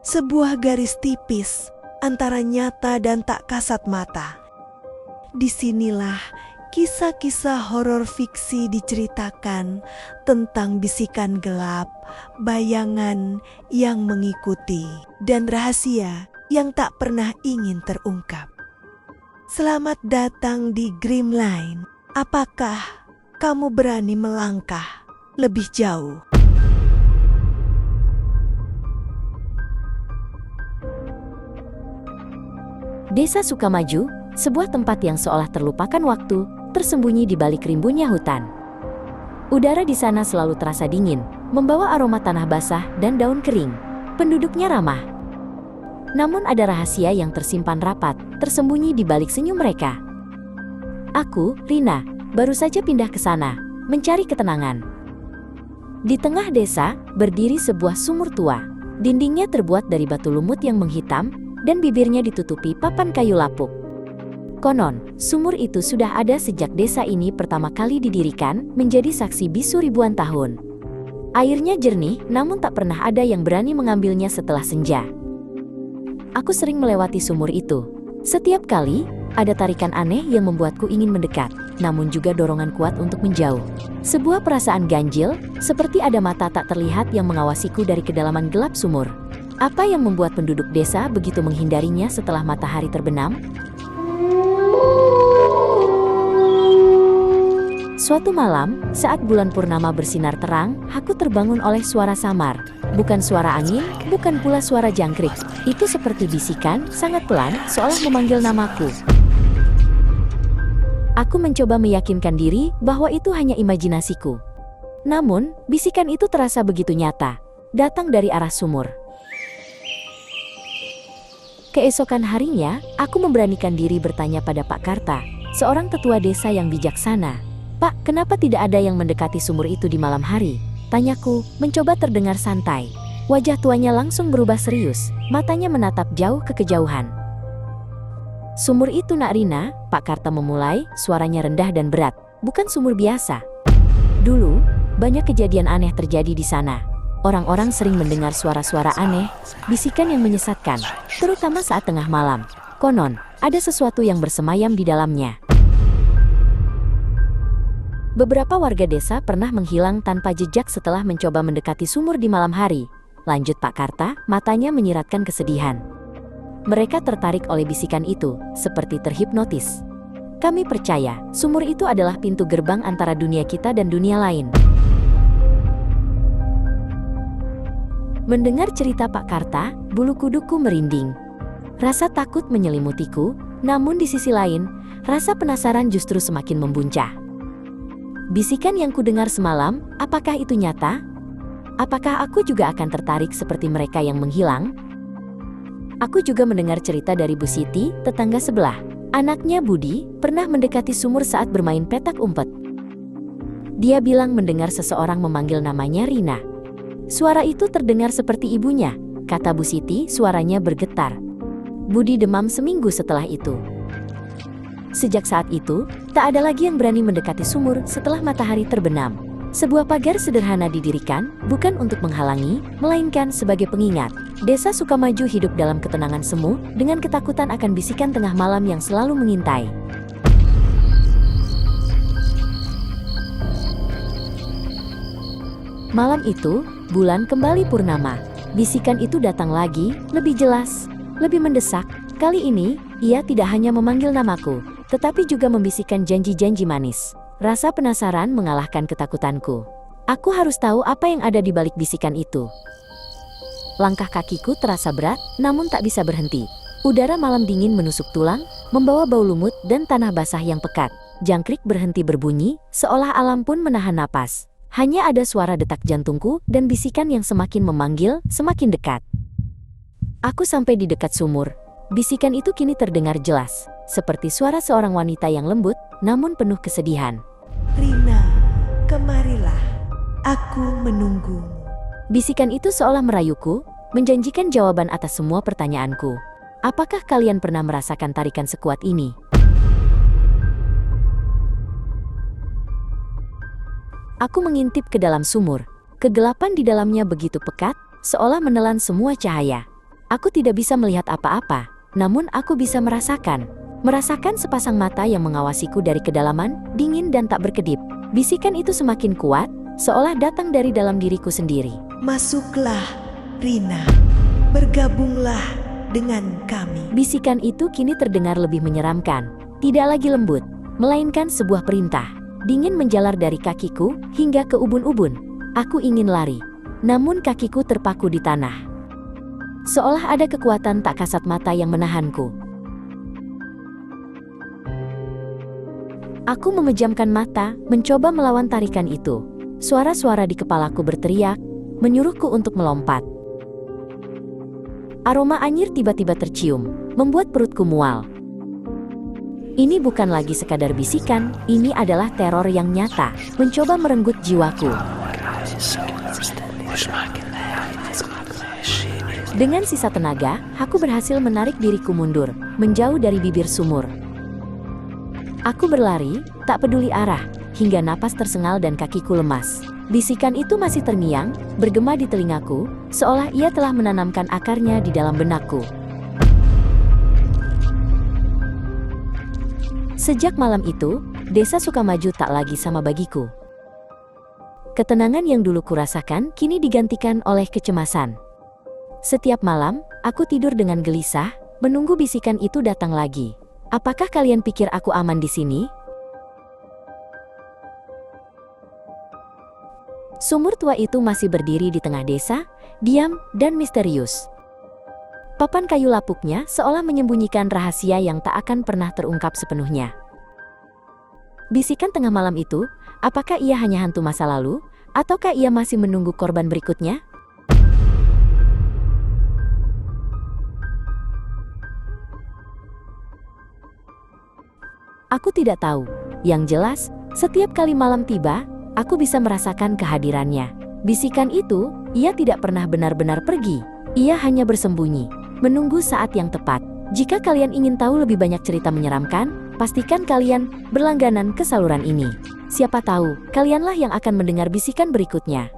sebuah garis tipis antara nyata dan tak kasat mata. Disinilah kisah-kisah horor fiksi diceritakan tentang bisikan gelap, bayangan yang mengikuti, dan rahasia yang tak pernah ingin terungkap. Selamat datang di Grimline. Apakah kamu berani melangkah lebih jauh? Desa Sukamaju, sebuah tempat yang seolah terlupakan waktu, tersembunyi di balik rimbunnya hutan. Udara di sana selalu terasa dingin, membawa aroma tanah basah dan daun kering. Penduduknya ramah. Namun ada rahasia yang tersimpan rapat, tersembunyi di balik senyum mereka. Aku, Rina, baru saja pindah ke sana, mencari ketenangan. Di tengah desa, berdiri sebuah sumur tua. Dindingnya terbuat dari batu lumut yang menghitam, dan bibirnya ditutupi papan kayu lapuk. Konon, sumur itu sudah ada sejak desa ini pertama kali didirikan, menjadi saksi bisu ribuan tahun. Airnya jernih, namun tak pernah ada yang berani mengambilnya setelah senja. Aku sering melewati sumur itu. Setiap kali, ada tarikan aneh yang membuatku ingin mendekat, namun juga dorongan kuat untuk menjauh. Sebuah perasaan ganjil, seperti ada mata tak terlihat yang mengawasiku dari kedalaman gelap sumur. Apa yang membuat penduduk desa begitu menghindarinya setelah matahari terbenam? Suatu malam, saat bulan purnama bersinar terang, aku terbangun oleh suara samar. Bukan suara angin, bukan pula suara jangkrik. Itu seperti bisikan, sangat pelan, seolah memanggil namaku. Aku mencoba meyakinkan diri bahwa itu hanya imajinasiku. Namun, bisikan itu terasa begitu nyata, datang dari arah sumur. Keesokan harinya, aku memberanikan diri bertanya pada Pak Karta, seorang tetua desa yang bijaksana. "Pak, kenapa tidak ada yang mendekati sumur itu di malam hari?" Tanyaku, mencoba terdengar santai. Wajah tuanya langsung berubah serius, matanya menatap jauh ke kejauhan. "Sumur itu, Nak Rina," Pak Karta memulai, suaranya rendah dan berat. "Bukan sumur biasa. Dulu, banyak kejadian aneh terjadi di sana. Orang-orang sering mendengar suara-suara aneh, bisikan yang menyesatkan, terutama saat tengah malam. Konon, ada sesuatu yang bersemayam di dalamnya. Beberapa warga desa pernah menghilang tanpa jejak setelah mencoba mendekati sumur di malam hari." Lanjut Pak Karta, matanya menyiratkan kesedihan. "Mereka tertarik oleh bisikan itu, seperti terhipnotis. Kami percaya, sumur itu adalah pintu gerbang antara dunia kita dan dunia lain." Mendengar cerita Pak Karta, bulu kuduku merinding. Rasa takut menyelimutiku, namun di sisi lain, rasa penasaran justru semakin membuncah. Bisikan yang kudengar semalam, apakah itu nyata? Apakah aku juga akan tertarik seperti mereka yang menghilang? Aku juga mendengar cerita dari Bu Siti, tetangga sebelah. Anaknya Budi pernah mendekati sumur saat bermain petak umpet. Dia bilang mendengar seseorang memanggil namanya Rina. "Suara itu terdengar seperti ibunya," kata Bu Siti, suaranya bergetar. Budi demam seminggu setelah itu. Sejak saat itu, tak ada lagi yang berani mendekati sumur setelah matahari terbenam. Sebuah pagar sederhana didirikan, bukan untuk menghalangi, melainkan sebagai pengingat. Desa Sukamaju hidup dalam ketenangan semu, dengan ketakutan akan bisikan tengah malam yang selalu mengintai. Malam itu, bulan kembali purnama. Bisikan itu datang lagi, lebih jelas, lebih mendesak. Kali ini, ia tidak hanya memanggil namaku, tetapi juga membisikkan janji-janji manis. Rasa penasaran mengalahkan ketakutanku. Aku harus tahu apa yang ada di balik bisikan itu. Langkah kakiku terasa berat, namun tak bisa berhenti. Udara malam dingin menusuk tulang, membawa bau lumut dan tanah basah yang pekat. Jangkrik berhenti berbunyi, seolah alam pun menahan napas. Hanya ada suara detak jantungku dan bisikan yang semakin memanggil, semakin dekat. Aku sampai di dekat sumur. Bisikan itu kini terdengar jelas, seperti suara seorang wanita yang lembut, namun penuh kesedihan. "Rina, kemarilah. Aku menunggumu." Bisikan itu seolah merayuku, menjanjikan jawaban atas semua pertanyaanku. Apakah kalian pernah merasakan tarikan sekuat ini? Aku mengintip ke dalam sumur. Kegelapan di dalamnya begitu pekat, seolah menelan semua cahaya. Aku tidak bisa melihat apa-apa, namun aku bisa merasakan sepasang mata yang mengawasiku dari kedalaman, dingin dan tak berkedip. Bisikan itu semakin kuat, seolah datang dari dalam diriku sendiri. Masuklah, Rina. Bergabunglah dengan kami. Bisikan itu kini terdengar lebih menyeramkan. Tidak lagi lembut, melainkan sebuah perintah. Dingin menjalar dari kakiku hingga ke ubun-ubun. Aku ingin lari, namun kakiku terpaku di tanah. Seolah ada kekuatan tak kasat mata yang menahanku. Aku memejamkan mata, mencoba melawan tarikan itu. Suara-suara di kepalaku berteriak, menyuruhku untuk melompat. Aroma anyir tiba-tiba tercium, membuat perutku mual. Ini bukan lagi sekadar bisikan, ini adalah teror yang nyata, mencoba merenggut jiwaku. Dengan sisa tenaga, aku berhasil menarik diriku mundur, menjauh dari bibir sumur. Aku berlari, tak peduli arah, hingga napas tersengal dan kakiku lemas. Bisikan itu masih terngiang, bergema di telingaku, seolah ia telah menanamkan akarnya di dalam benakku. Sejak malam itu, Desa Sukamaju tak lagi sama bagiku. Ketenangan yang dulu kurasakan kini digantikan oleh kecemasan. Setiap malam, aku tidur dengan gelisah, menunggu bisikan itu datang lagi. Apakah kalian pikir aku aman di sini? Sumur tua itu masih berdiri di tengah desa, diam dan misterius. Papan kayu lapuknya seolah menyembunyikan rahasia yang tak akan pernah terungkap sepenuhnya. Bisikan tengah malam itu, apakah ia hanya hantu masa lalu, ataukah ia masih menunggu korban berikutnya? Aku tidak tahu. Yang jelas, setiap kali malam tiba, aku bisa merasakan kehadirannya. Bisikan itu, ia tidak pernah benar-benar pergi. Ia hanya bersembunyi, menunggu saat yang tepat. Jika kalian ingin tahu lebih banyak cerita menyeramkan, pastikan kalian berlangganan ke saluran ini. Siapa tahu, kalianlah yang akan mendengar bisikan berikutnya.